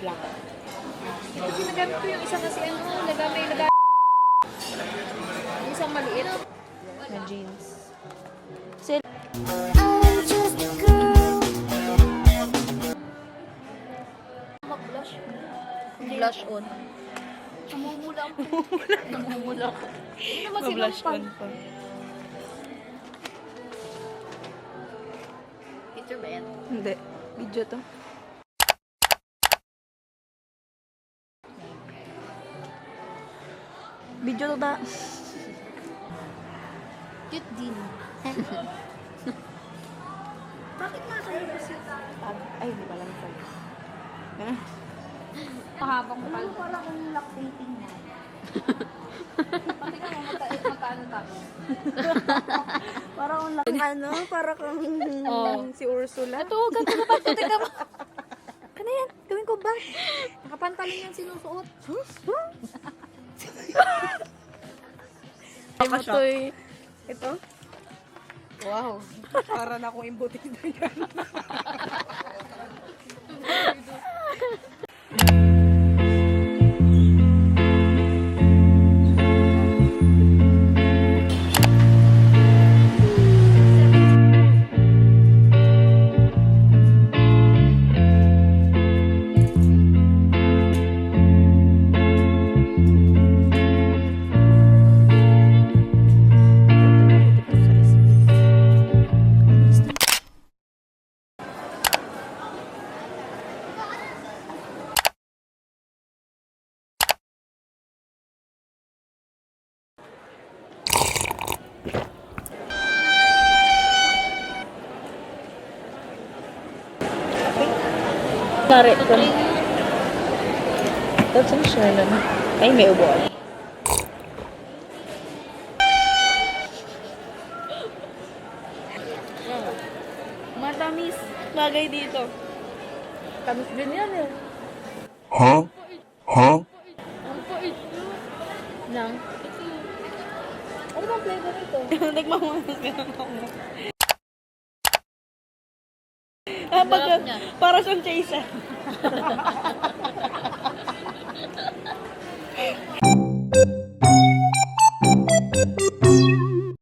lang. Ito ginagamit ko yung isa kasi may yung isang maliit. Na jeans. Mag-blush. Blush on. Namumula ang namumula. Hindi naman Blush sinumpang. on pa. Picture ba yan? Hindi. Video to. Video to ba? Cute din. Bakit nga kayo kasi? Ay, di ba lang sa'yo. Mahabang pal. Para kung lactating na. Pati ka mo mataano tayo. Para kung para kang si Ursula. Ito, ganito na pa. Tika mo. Ano yan? Gawin ko ba? Nakapantalon yan sinusuot. Matoy. Ito? Wow. Para na akong imbutido yan. Sorry. That's ang sure na. Ay, may ubo. Matamis. Bagay dito. Tamis din yan eh. Huh? Huh? Ang pait nyo. Nang? Ano bang flavor ito? Nagmamangas ka ng ako. Sarap niya. Para siyang chaser.